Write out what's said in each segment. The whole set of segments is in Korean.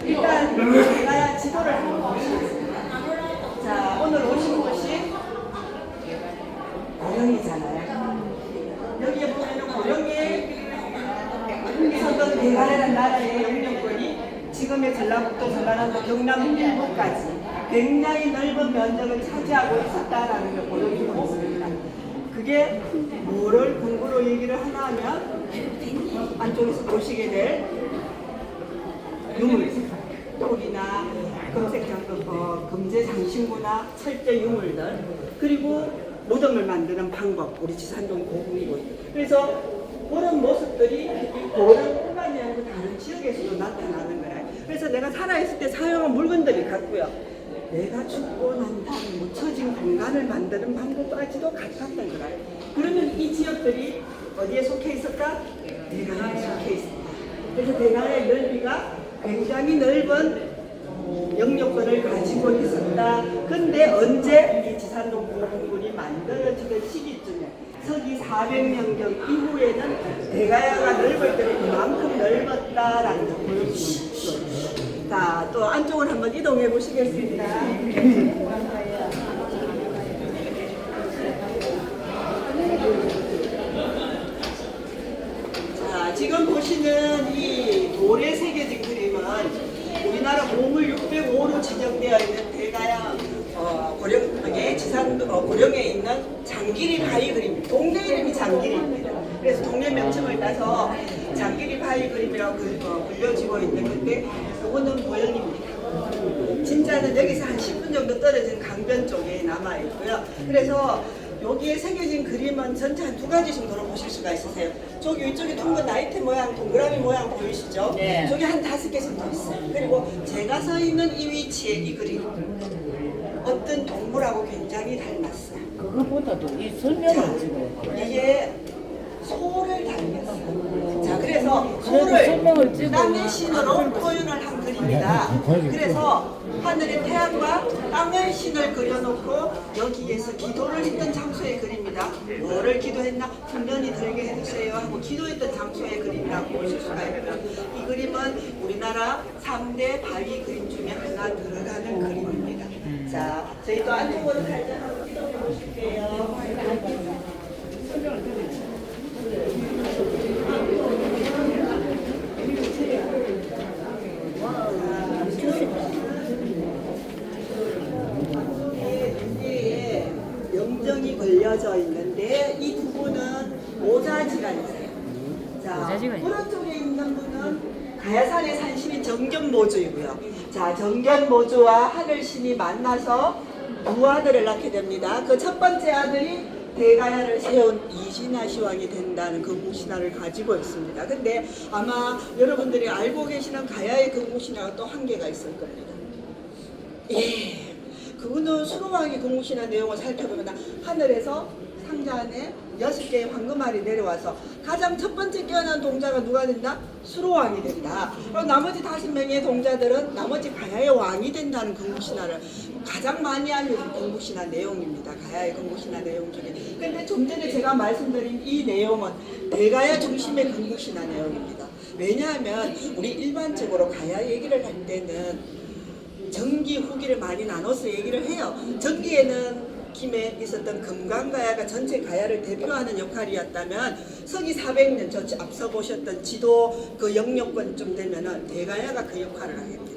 일단 제가 지도를 한번 보시겠습니다. 자, 오늘 오신 곳이 고령이잖아요. 여기에 보면 고령에 있었던 대가라는 나라의 영령권이 지금의 전라북도, 전라남도, 경남 일부까지 굉장히 넓은 면적을 차지하고 있었다라는 걸 보여주고 있습니다. 그게 뭐를 근거로 얘기를 하나 하면 안쪽에서 보시게 될 유물, 돌이나 금제 장신구나 철제 유물들, 그리고 무덤을 만드는 방법, 우리 지산동 고궁이고. 그래서 그런 모습들이 고령뿐만이 아니고 다른 지역에서도 나타나는 거예요. 그래서 내가 살아있을 때 사용한 물건들이 같고요. 내가 죽고 난 다음에 묻혀진 공간을 만드는 방법까지도 같았던 거예요. 그러면 이 지역들이 어디에 속해 있었다? 대가에 속해 있었다. 그래서 대가의 넓이가 굉장히 넓은 영역권을 가지고 있었다. 근데 언제 이 지산동 고궁군이 만들어지던 시기쯤에 서기 400년경 이후에는 대가야가 넓을 때는 그만큼 넓었다라는 걸 보여줍니다. 자, 또 안쪽을 한번 이동해 보시겠습니다. 자, 지금 보시는 이 돌에 새겨진 그림은 우리나라 보물 605로 지정되어 있는 대가야 고령에 고령에 있는 장길이 바위 그림입니다. 동네 이름이 장길입니다. 그래서 동네 명칭을 따서 장길이 바위 그림이라고 불려지고 있는 건데, 이거는 모형입니다. 진짜는 여기서 한 10분 정도 떨어진 강변 쪽에 남아 있고요. 그래서 여기에 새겨진 그림은 전체 한 2가지 정도로 보실 수가 있으세요. 저기 위쪽에 둥근 나이트 모양, 동그라미 모양 보이시죠? 네. 저기 한 5개 정도 있어요. 그리고 제가 서 있는 이 위치에 이 그림, 어떤 동물하고 굉장히 닮았어요. 그것보다도 이 설명을 찍어요. 이게 소를 닮았어요. 자, 그래서 설명을 소를 찍어요. 땅의 신으로 표현을 한 그림이다. 그래서 하늘의 태양과 땅의 신을 그려놓고 여기에서 기도를 했던 장소의 그림이다. 뭐를 기도했나? 훈련이 들게 해주세요 하고 기도했던 장소의 그림이라고 보실 수가 있고요. 이 그림은 우리나라 3대 바위 그림 중에 하나 들어가는 그림입니다. 자, 저희 또 안쪽으로 살짝 한번 이동해 보실게요. 여기에 명정이 걸려져 있는데 이 두 분은 모자지가 있어요. 자, 오른쪽에 있는 분은 가야산의 산신인 정견모주이고요. 자, 정견모주와 하늘신이 만나서 두 아들을 낳게 됩니다. 그 첫 번째 아들이 대가야를 세운 이신하 시왕이 된다는 건국신화를 가지고 있습니다. 근데 아마 여러분들이 알고 계시는 가야의 건국신화가 또 한계가 있을 겁니다. 예, 그거는 수로왕의 건국신화 내용을 살펴보면 하늘에서 상자 안에 6개의 황금알이 내려와서 가장 첫 번째 깨어난 동자가 누가 된다? 수로왕이 된다. 그리고 나머지 5명의 동자들은 나머지 가야의 왕이 된다는 건국신화를 가장 많이 알려진 건국신화 내용입니다. 가야의 건국신화 내용 중에. 근데 좀 전에 제가 말씀드린 이 내용은 대가야 중심의 건국신화 내용입니다. 왜냐하면 우리 일반적으로 가야 얘기를 할 때는 전기 후기를 많이 나눠서 얘기를 해요. 전기에는 김에 있었던 금강가야가 전체 가야를 대표하는 역할이었다면 서기 400년 저 앞서 보셨던 지도 그 영역권쯤 되면은 대가야가 그 역할을 하게 됩니다.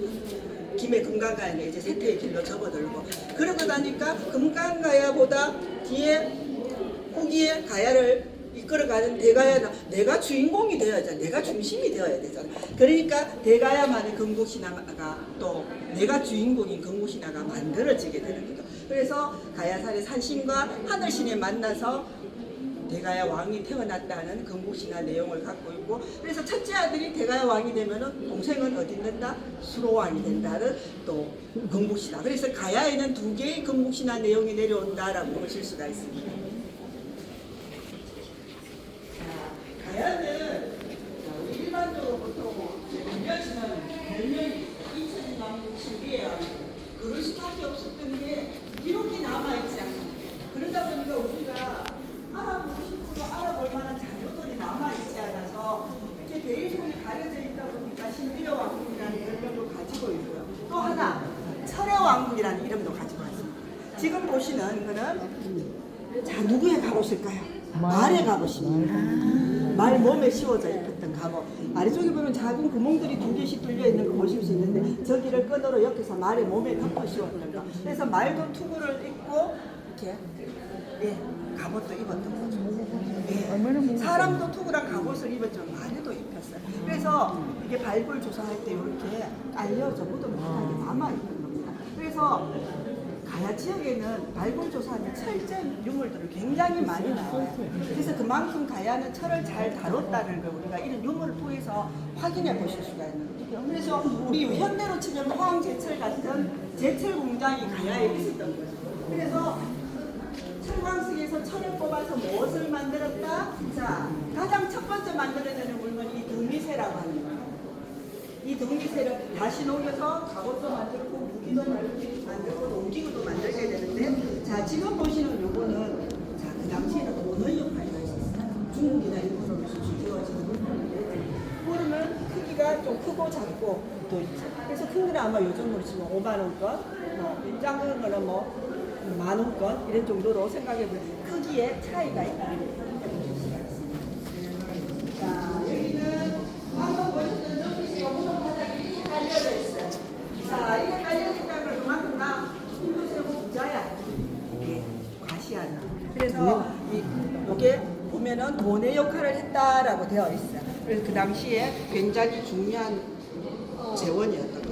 김의 금강가야는 이제 세태의 길로 접어들고 그러고 나니까 금강가야보다 뒤에 후기의 가야를 이끌어가는 대가야는 내가 주인공이 되어야죠. 내가 중심이 되어야 되잖아. 그러니까 대가야만의 건국신화가 또 내가 주인공인 건국신화가 만들어지게 되는 거죠. 그래서 가야산의 산신과 하늘신이 만나서 대가야 왕이 태어났다는 건국신화 내용을 갖고 있고, 그래서 첫째 아들이 대가야 왕이 되면은 동생은 어디 있는다? 수로왕이 된다는 또 건국신화. 그래서 가야에는 2개의 건국신화 내용이 내려온다라고 보실 수가 있습니다. 가야는 우리 일반적으로 보통 별명이 잊혀진 왕국 신비예요. 그럴 수밖에 없었던 게 기록이 남아있지 않습니까? 그러다 보니까 우리가 알아보고 싶어도 알아볼 만한 자료들이 남아있지 않아서 이렇게 대일통이 가려져 있다 보니까 신비의 왕국이라는 별명을 가지고 지금 보시는 거는 자 누구의 갑옷일까요? 말의 갑옷입니다. 말 몸에 씌워져 입혔던 갑옷. 아래쪽에 보면 작은 구멍들이 2개씩 뚫려 있는 거 보실 수 있는데 저기를 끈으로 엮여서 말의 몸에 덮어 씌웠던 거. 그래서 말도 투구를 입고 이렇게 예, 갑옷도 입었던 거죠. 예, 사람도 투구랑 갑옷을 입었지만 말에도 입혔어요. 그래서 이게 발굴 조사할 때 이렇게 깔려져 무덤 비슷하게 남아있는 겁니다. 그래서 가야 지역에는 발굴 조사하면 철제 유물들을 굉장히 많이 나와요. 그래서 그만큼 가야는 철을 잘 다뤘다는 걸 우리가 이런 유물을 통해서 확인해 보실 수가 있는 거죠. 그래서 우리 현대로 치면 포항제철 같은 제철 공장이 가야에 있었던 거죠. 그래서 철광석에서 철을 뽑아서 무엇을 만들었다? 자, 가장 첫 번째 만들어내는 물건이 이 등미쇠라고 하는 거예요. 이 등미쇠를 다시 녹여서 갑옷도 만들고 무기도 만들고 농기구도 만들게 되는데, 자 지금 보시는 요거는 자 그 당시에는 돈의 역할이 있었어요. 중국이나 일본으로 수출되어지는 물건인데 그러면 크기가 좀 크고 작고 또 있죠. 그래서 큰 거는 아마 요즘으로 치면 5만 원권, 뭐 작은 거는 뭐 10,000원권 이런 정도로 생각해보면 크기에 차이가 있다. 자 여기는 방금 보셨던 여기 요구동 바닥이 이렇게 깔려져 있어요. 자 이게 깔려져 있다는 걸 그만큼 나 힘도 세고 부자야. 이게 과시하는. 그래서 이게 보면은 돈의 역할을 했다라고 되어 있어요. 그래서 그 당시에 굉장히 중요한 재원이었던 거죠.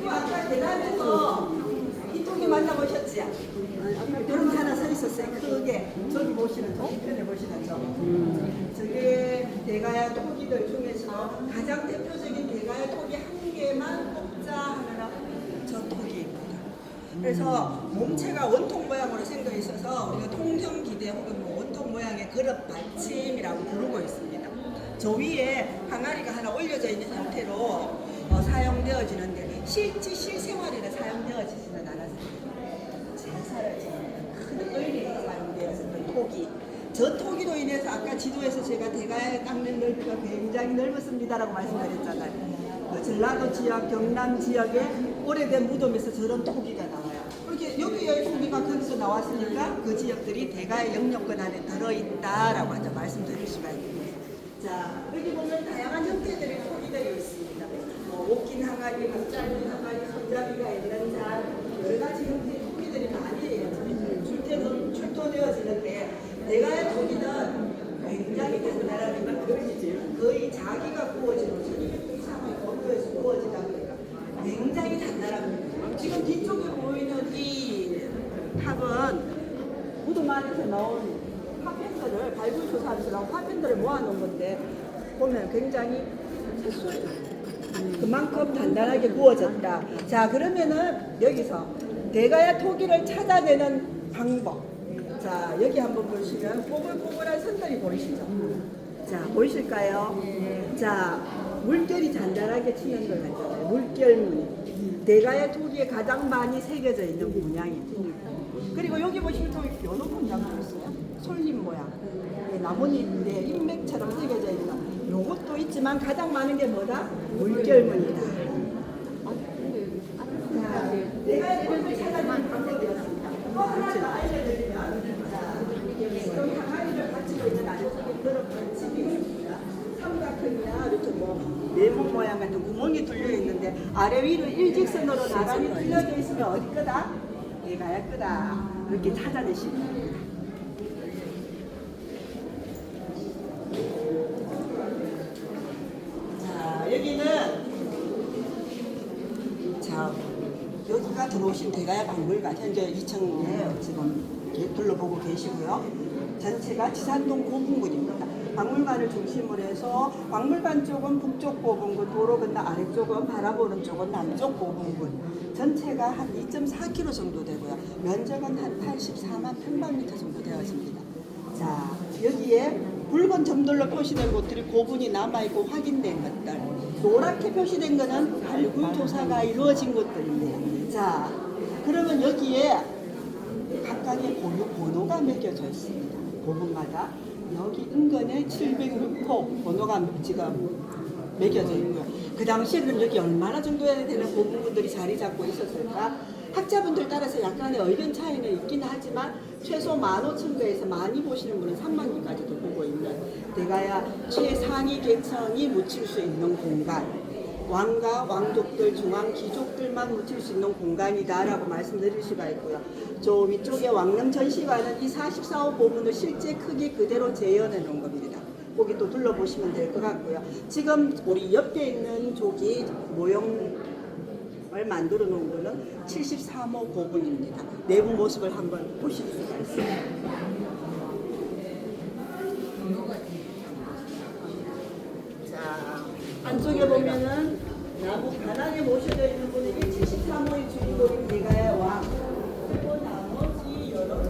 아까 계단에서 이쪽에 만나보셨지? 이런 게 하나 서 있었어요. 크게 저기 보시는 정편에 보시는 저게 대가야 토기들 중에서 가장 대표적인 대가야 토기 한 개만 뽑자 하면 저 토기입니다. 그래서 몸체가 원통 모양으로 생겨 있어서 우리가 통정기대 혹은 뭐 원통 모양의 그릇 받침이라고 부르고 있습니다. 저 위에 항아리가 하나 올려져 있는 상태로 사용되어지는데 실생활에는 사용되어지지는 않았습니다. 제사를 지내는 큰 의리에 사용되었던 토기. 저 토기로 인해서 아까 지도에서 제가 대가에 닦는 넓이가 굉장히 넓었습니다라고 말씀드렸잖아요. 그 전라도 지역, 경남 지역에 오래된 무덤에서 저런 토기가 나와요. 이렇게 여기에 토기가 거기서 나왔으니까 그 지역들이 대가의 영역권 안에 들어있다라고 하죠. 말씀드릴 수가 있습니다. 자, 여기 보면 다양한 형태들의 토기들이 있습니다. 옷긴 항아리, 목자리 항아리, 손잡이가 있는 잔, 여러 가지 형태의 토기들이 많이 출토되어지는데 대가의 토기는 굉장히 단단하지만 거의 자기가 구워지고 1200도 이상의 온도에서 구워지다 보니까 굉장히 단단합니다. 지금 뒤쪽에 보이는 이 탑은 무덤 안에서 나온 화펜들을 발굴 조사하면서 나온 화펜들을 모아놓은 건데 보면 굉장히 색소리가 그만큼 단단하게 구워졌다. 자 그러면은 여기서 대가야 토기를 찾아내는 방법. 자 여기 한번 보시면 뽀글뽀글한 선들이 보이시죠? 자 보이실까요? 자 물결이 단단하게 치는 걸 같잖아요. 물결무늬. 대가야 토기에 가장 많이 새겨져 있는 문양입니다. 그리고 여기 보시면 저기 연호 문양도 있어요. 솔잎 모양. 나뭇잎인데 인맥처럼 새겨져 있는. 요것도 있지만 가장 많은 게 뭐다? 물결무늬다. 내가 이걸 찾아낸 방법이었습니다. 또 하나 알려드리면 여기 항아리를 받치고 있는 안쪽에 그런 받침이 있습니다. 삼각형이나 이렇게 뭐 네모 모양 같은 구멍이 뚫려 있는데 아래 위로 일직선으로 나란히 뚫려져 있으면 어디 거다? 대가야 거다. 이렇게 찾아내시면 됩니다. 여기는 자 여기가 들어오신 대가야 박물관 현재 2층에 지금 둘러보고 계시고요. 전체가 지산동 고분군입니다. 박물관을 중심으로 해서 박물관 쪽은 북쪽 고분군, 도로 건너 아래쪽은 바라보는 쪽은 남쪽 고분군. 전체가 한 2.4km 정도 되고요. 면적은 한 84만 평방미터 정도 되어집니다. 자 여기에 붉은 점들로 표시된 곳들이 고분이 남아있고 확인된 것들, 노랗게 표시된 것은 발굴 조사가 이루어진 곳들입니다. 자, 그러면 여기에 각각의 고유 번호가 매겨져 있습니다. 고분마다 여기 은근에 706호 번호가 지금 매겨져 있고요. 그 당시에는 여기 얼마나 정도 되는 고분들이 자리 잡고 있었을까? 학자분들 따라서 약간의 의견 차이는 있긴 하지만 최소 15,000배에서 많이 보시는 분은 30,000개까지도 보고 있는 대가야 최상위 계층이 묻힐 수 있는 공간, 왕과 왕족들, 중앙 귀족들만 묻힐 수 있는 공간이다라고 말씀드릴 수가 있고요. 저 위쪽에 왕릉 전시관은 이 44호 고분을 실제 크기 그대로 재현해 놓은 겁니다. 거기 또 둘러보시면 될 것 같고요. 지금 우리 옆에 있는 쪽이 모형을 만들어 놓은 거는 73호 고분입니다. 내부 모습을 한번 보실 수가 있습니다. 자, 안쪽에 보면은 나무 가난에 모셔져 있는 분이 73호의 주인공인 대가의 왕. 그리고 나머지 여러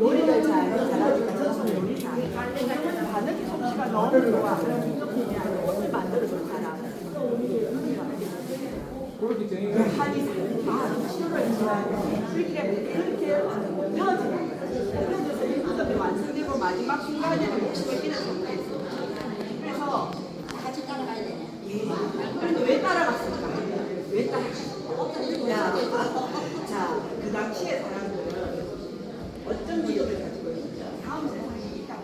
요리를 잘하니까 저는 요리사. 바느기 솜씨가 너무 좋아. 옷을 만들어줄 사람. 한이 시도를 좋아하는 그렇게 헤어져서 이 무덤이 완성되고 마지막 순간에는 목숨을 잃은 경우가 있습니다. 그래서 같이 따라가야 되네. 그래도 왜 따라갔을까? 왜 따라갔을까? 자, 그 당시에 사람들은 어떤 기억을 가지고 있는지 다음 세상이 있다.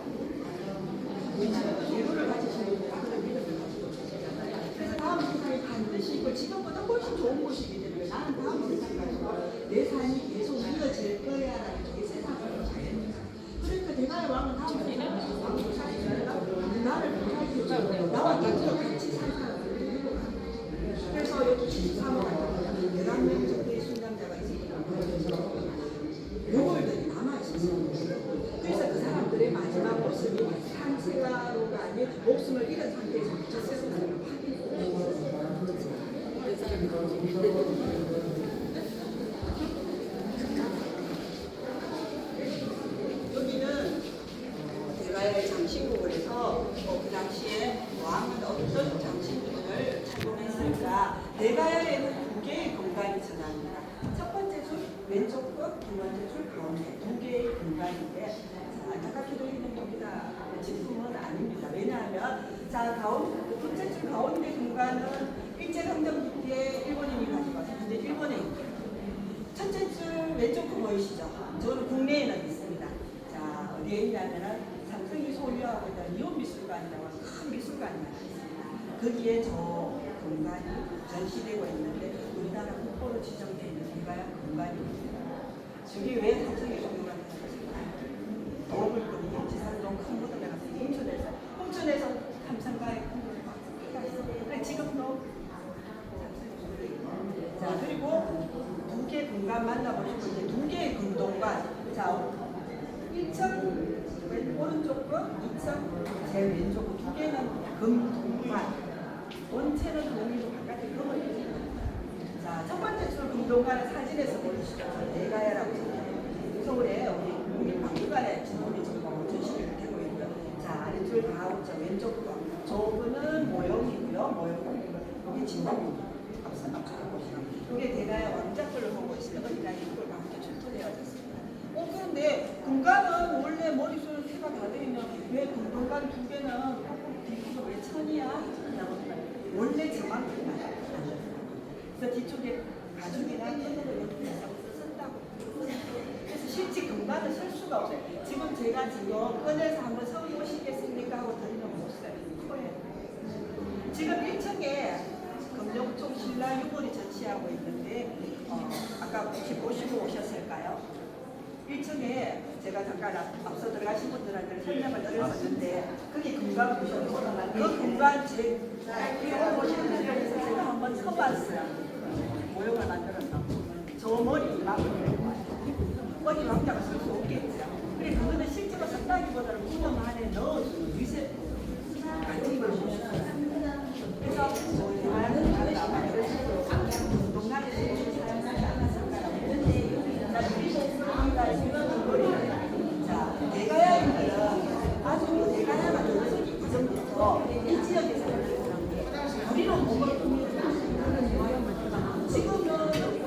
예로를 가지시는 분들은 그런 믿음을 가지고 계시잖아요. 그래서 다음 세상이 반드시 있고 지금보다 훨씬 좋은 곳이기 때문에 나는 다음 세상 가지고 내 삶이 계속 이어질 거야라는 게 세상을 자유입니다. 그러니까 대가의 왕은 다음 세상에 왕으로 살리니까 나를 부탁해주고 나와 같이 살 사람을 데리고 가는 거죠. 그래서 여기 23호가 대단한 정도의 순장자가 있습니다. 요걸들이 남아있었어요. 그래서 그 사람들의 마지막 모습이 산세가로가 아닌 목숨을 잃은 상태에서 저 세상을 확인했어요. 여기는 대가의 장신구에서 그 당시에 왕은 어떤 장신구를 착용했을까? 대가야에는 두 개의 공간이 전합니다. 첫 번째 줄 왼쪽 끝, 두 번째 줄 가운데 두 개의 공간인데 안타깝게도 있는 겁니다. 진품은 아닙니다. 왜냐하면 자 두 번째 줄 가운데 공간은 일제강점기 때 일본인이 가져가서 근데 일본에 있고요. 첫째 줄 왼쪽 거 보이시죠? 저는 국내에는 있습니다. 자 어디에 있냐면은 삼성이 소유하고 있는 이온미술관이라고 하는 큰 미술관이 하나 있습니다. 거기에 저 공간이 전시되고 있는데 우리나라 국보로 지정되어 있는 공간입니다. 저기 왜 삼성이 소유가 되는 것일까요? 도굴꾼이 지산동 큰 무덤에 가서 홍천에서 감상가에 큰 무덤을 막히가 있어요. 지금도 자 그리고 두 개 공간 만나보시고 이제 두 개의 금동관 자 1층 오른쪽 거 2층 제일 왼쪽 거 두 개는 금동관 원체는 동이로 바깥에 금을 입니다. 자 첫 번째 줄 금동관은 사진에서 보이시죠? 대가야라고 생각해요. 서울에 우리 박물관에 지금이 지금 전시를 되고 있고요. 자 아래줄 다음저 왼쪽 거 저거는 모형이고요. 모형 여기 진동입니다. 앞서 보시면 이게 대가야 왕자뿔을 보고 있으면 어디가 이걸과 함께 출토되어 있습니다. 그런데 금관은 원래 머릿속에 태가 다 되어 있는 왜 금동관 두 개는 뒤쪽에 왜 천이야? 원래 저만큼 나요. 그래서 뒤쪽에 가죽이나 천으로 이렇게 쓴다고. 그래서 실제 금관을 쓸 수가 없어요. 지금 제가 꺼내서 한번 써보시겠습니까? 하고 드리는 못 써요. 코에. 지금 1층에 금룡총 신라 유물이 전시하고 있는데 아까 혹시 보시고 오셨을까요? 1층에 제가 잠깐 앞서 들어가신 분들한테 설명을 드렸었는데 그게 금관 보셨어요. 그 금관 제 이거 보시는 분들에서 제가 한번 쳐봤어요. 모형을 만들어서 저 머리 이만큼 되는 거 같아요. 어디 왕자가 쓸 수 없겠죠. 그래서 그거는 실제로 썼다기보다는 무덤 안에 넣어주는 위세 가지만 그래서 동남에 사용하지 않았을까요? 자, 대가야인들은 아주 대가야가 전속이 구성돼서 이 지역에서 우리는 뭐가 지금은 여기가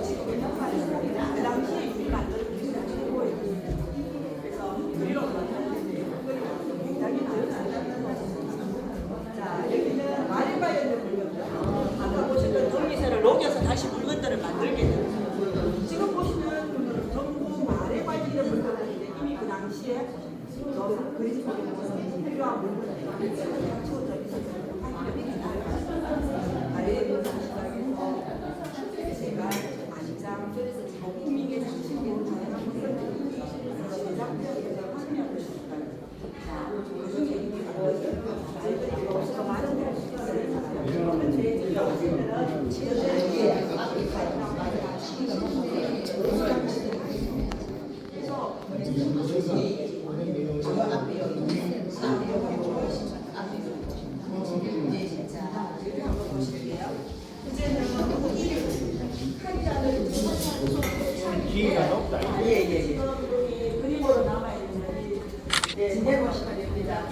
지금은 현관에서 그 당시에 우리 만들어준 게 최고예요. 그래서 우리로 굉장히 자, 여기는 말에 관련된 물건들. 아까 보시는 종이새를 녹여서 다시 물건들을 만들게 돼요. 지금 보시는 전부 말에 관련된 물건들인데 이미 그 당시에 그림 속에 필요한 물건들이 갖춰져 있었어요. 아래에서 시작해서 제가 안장, 꾸미게 장식된 다양한 물건들이 제작되어서 판매하고 싶어요. 자, 요즘에 이게 저희들이 없어서 많은 데를 시켰어요. 현재 여기는 지역에 기회가 높다. 그림으로 남아있는 진대 보시면 됩니다.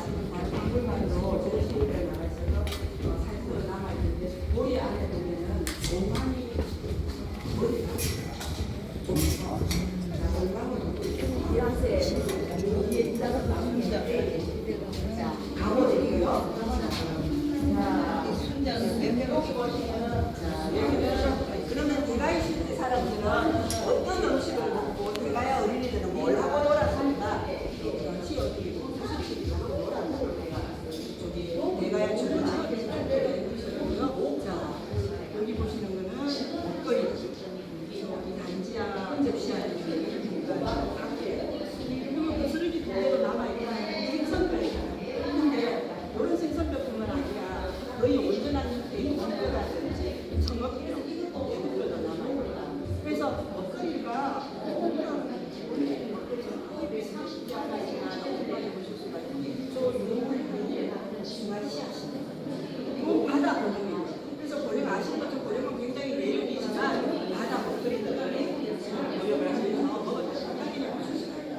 방글만으로 제시를 나와있어서 사진으로 남아있는데 머리 안에 보면은 공간이 이란세 여기에 있다가 나옵니다. 자, 가보드리고요. 그러면 대가야 시대 사람들은 어떤 음식을 먹고 대가야 어린이들은 뭘 하고 놀았습니까? 그렇지 어떻게 무슨 식으로 하고 놀았는가? 저기 대가야 주로 지역에서 보고요. 자, 여기 보시는 거는 먹거리, 저기 단지야, 접시야 그리고 그 쓰레기 그대로 남아있는 생선뼈잖아요. 근데 이런 생선뼈뿐만 아니라 거의 온전한 형태의 원뼈라든지 청어뼈, 대구뼈도 남아있고 그래서 먹거리가 우리 먹거리가 30개까지나 온전히 보실 수가 있는데 저 유물이 중간 씨앗이에요. 이건 바다 고등이에요. 그래서 고등 아시는 것처럼 고등은 굉장히 내륙이지만 바다 먹거리들이 고등을 하시면서 먹을 때 상당히 보실 수가 있어요.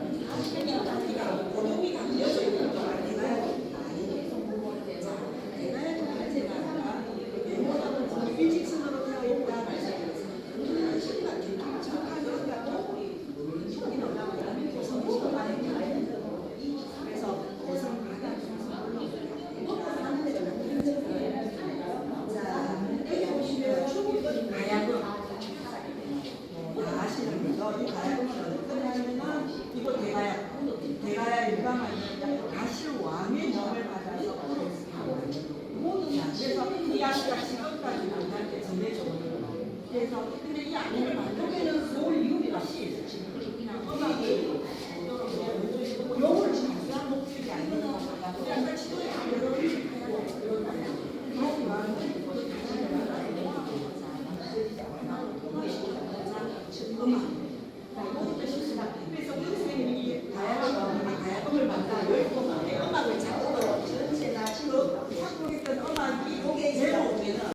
고등이 담겨져 있는 거 많이 일직선으로 되어 있다 말씀드렸습니다. 실과 기둥 정확하게 가고 여기 넘어가면 고성이 많이 그래서 고성 바다 자, 여기 보시면 가야금 다 아시는 거죠? 이 가야금은 어떤 거냐면은 이거 대가야 일방은 가실 왕의 명을 받아서 그래서 이 아이가 지금까지 만날 때 전해져 오는 거예요. 그래서 근데 이 아이를 만들면은 좋은 이유가 시 그냥 음악이 용을 장수한 목적이 아닌 것 같아요. 약간 지도에 이런 음악